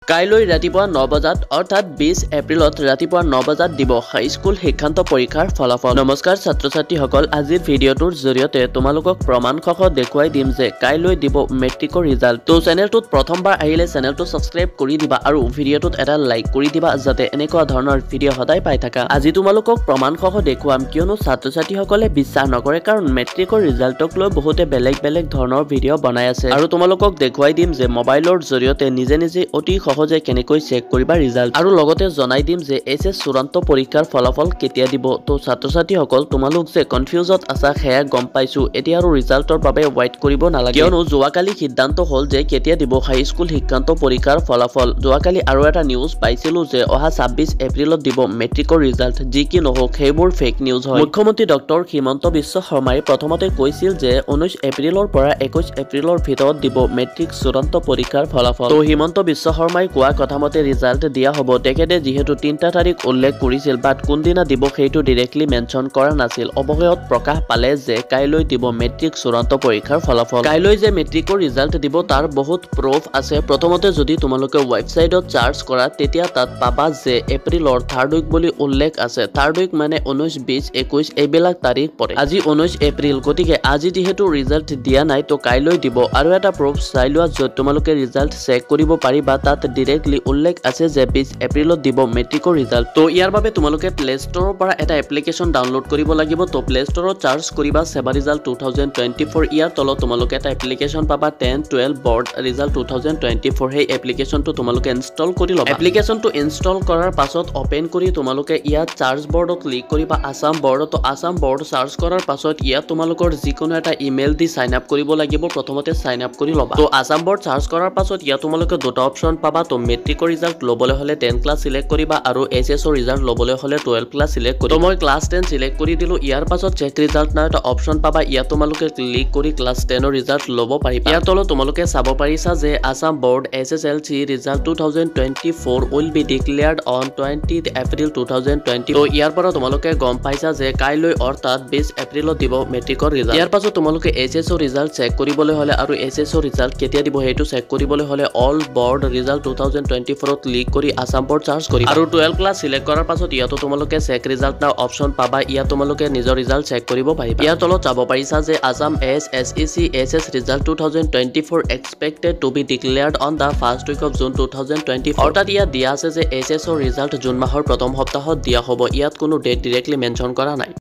কাইলৈ ৰাতিপুৱা 9 বজাত অৰ্থাৎ 20 এপ্ৰিলত ৰাতিপুৱা 9 বজাত দিব হাইস্কুল শিক্ষান্ত পৰীক্ষাৰ ফলাফল। নমস্কাৰ ছাত্ৰ ছাত্ৰীসকল, আজিৰ ভিডিঅ'টোৰ জৰিয়তে তোমালোকক প্ৰমাণসহ দেখুৱাই দিম যে কাইলৈ দিব মেট্ৰিকৰ ৰিজাল্ট। তো চেনেলটোত প্ৰথমবাৰ আহিলে চেনেলটো সাবস্ক্ৰাইব কৰি দিবা আৰু ভিডিঅ'টোত এটা লাইক কৰি দিবা যাতে এনেকুৱা ধৰণৰ ভিডিঅ' সদায় পাই থাকা। আজি তোমালোকক প্ৰমাণসহ দেখুৱাম কিয়নো ছাত্ৰ ছাত্ৰীসকলে বিশ্বাস নকৰে কাৰণ মেট্ৰিকৰ ৰিজাল্টক লৈ বহুতে বেলেগ বেলেগ ধৰণৰ ভিডিঅ' বনাই আছে আৰু তোমালোকক দেখুৱাই দিম যে মোবাইলৰ জৰিয়তে নিজে নিজে অতি সহজে কেনেকৈ চেক কৰিবা ৰিজাল্ট আৰু লগতে জনাই দিম যে এইচএছ চূড়ান্ত পৰীক্ষাৰ ফলাফল কেতিয়া দিব। তো ছাত্ৰ ছাত্ৰীসকল তোমালোক যে কনফিউজত আছা সেয়া গম পাইছো, এতিয়া আৰু ৰিজাল্টৰ বাবে ৱেইট কৰিব নালাগে কিয়নো যোৱাকালি সিদ্ধান্ত হ'ল যে কেতিয়া দিব হাইস্কুল শিক্ষান্ত পৰীক্ষাৰ ফলাফল। যোৱাকালি আৰু এটা নিউজ পাইছিলো যে অহা 26 এপ্ৰিলত দিব মেট্ৰিকৰ ৰিজাল্ট। যি কি নহওক সেইবোৰ ফেক নিউজ হয়। মুখ্যমন্ত্ৰী ডক্টৰ হিমন্ত বিশ্ব শৰ্মাই প্ৰথমতে কৈছিল যে 19 এপ্ৰিলৰ পৰা 21 এপ্ৰিলৰ ভিতৰত দিব মেট্ৰিক চূড়ান্ত পৰীক্ষাৰ ফলাফল। তো হিমন্ত বিশ্ব শৰ্মাই কোৱা কথা মতে ৰিজাল্ট দিয়া হ'ব। তেখেতে যিহেতু 3টা তাৰিখ উল্লেখ কৰিছিল বাট কোনদিনা দিব সেইটো ডিৰেক্টলি মেনশ্যন কৰা নাছিল। অৱশেষত প্ৰকাশ পালে যে কাইলৈ দিব মেট্ৰিক চূড়ান্ত পৰীক্ষাৰ ফলাফল। কাইলৈ যে মেট্ৰিকৰ ৰিজাল্ট দিব তাৰ বহুত প্ৰুফ আছে। প্ৰথমতে যদি তোমালোকে ৱেবছাইটত চাৰ্চ কৰা তেতিয়া তাত পাবা যে এপ্ৰিলৰ 3rd উইক বুলি উল্লেখ আছে। 3rd উইক মানে 19, 20, 21 এইবিলাক তাৰিখ পৰে। আজি 19 এপ্ৰিল, গতিকে আজি যিহেতু ৰিজাল্ট দিয়া নাই তো কাইলৈ দিব। আৰু এটা প্ৰুফ চাই লোৱা য'ত তোমালোকে ৰিজাল্ট চেক কৰিব পাৰিবা, তাত ডিৰেক্টলি উল্লেখ আছে যে 20 এপ্ৰিলত দিব মেট্ৰিকৰ ৰিজাল্ট। তো ইয়াৰ বাবে তোমালোকে প্লে ষ্টৰৰ পৰা এটা এপ্লিকেশ্যন ডাউনলোড কৰিব লাগিব। তো প্লে ষ্টৰত চাৰ্চ কৰিবা সেবা ৰিজাল্ট 2024। ইয়াৰ তলত তোমালোকে এটা এপ্লিকেশ্যন পাবা 10, 12 বৰ্ড ৰিজাল্ট 2024। সেই এপ্লিকেশ্যনটো তোমালোকে ইনষ্টল কৰি ল'বা। এপ্লিকেশ্যনটো ইনষ্টল কৰাৰ পাছত অপেন কৰি তোমালোকে ইয়াত চাৰ্চ বৰ্ডত ক্লিক কৰিবা আছাম বৰ্ড। তো আছাম বৰ্ড চাৰ্চ কৰাৰ পাছত ইয়াত তোমালোকৰ যিকোনো এটা ইমেইল দি সাইন আপ কৰিব লাগিব। প্ৰথমতে সাইন আপ কৰি ল'বা। তো আছাম বৰ্ড চাৰ্চ কৰাৰ পাছত ইয়াত তোমালোকে দুটা অপশ্যন পাবা। তো মেট্ৰিকৰ ৰিজাল্ট ল'বলৈ হ'লে 10 ক্লাছ সিলেক্ট কৰিবা আৰু এইচএছৰ ৰিজাল্ট ল'বলৈ হ'লে 12 ক্লাছ সিলেক্ট কৰিবা। তো মই ক্লাছ 10 সিলেক্ট কৰি দিলো। ইয়াৰ পাছত চেক ৰিজাল্ট নাও এটা অপশ্যন পাবা। ইয়াত তোমালোকে ক্লিক কৰি ক্লাছ 10ৰ ৰিজাল্ট ল'ব পাৰিবা। ইয়াৰ তলত তোমালোকে চাব পাৰিছা যে Assam board SSLC result 2024 will be declared on 20 April 2020। তো ইয়াৰ পৰা তোমালোকে গম পাইছা যে কাইলৈ অৰ্থাৎ 20 এপ্ৰিলত দিব মেট্ৰিকৰ ৰিজাল্ট। ইয়াৰ পাছত তোমালোকে এইচএছৰ ৰিজাল্ট চেক কৰিবলৈ হ'লে আৰু এইচএছৰ ৰিজাল্ট কেতিয়া দিব সেইটো চেক কৰিবলৈ হ'লে অল বৰ্ড ৰিজাল্ট 2024 ক্লিক কৰি আছাম বৰ্ড চাৰ্চ কৰি আৰু 12 ক্লাছ সিলেক্ট কৰাৰ পাছত ইয়াতো তোমালোকে চেক ৰিজাল্ট নাও অপশ্যন পাবা। ইয়াত তোমালোকে নিজৰ ৰিজাল্ট চেক কৰিব পাৰিবা। ইয়াৰ তলত চাব পাৰিছা যে Assam SSEC SS result 2024 expected to be declared on the 1st week of June 2024। অৰ্থাৎ ইয়াত দিয়া আছে যে এইচএছৰ ৰিজাল্ট জুন মাহৰ প্ৰথম সপ্তাহত দিয়া হ'ব। ইয়াত কোনো ডেট ডিৰেক্টলি মেনশ্যন কৰা নাই।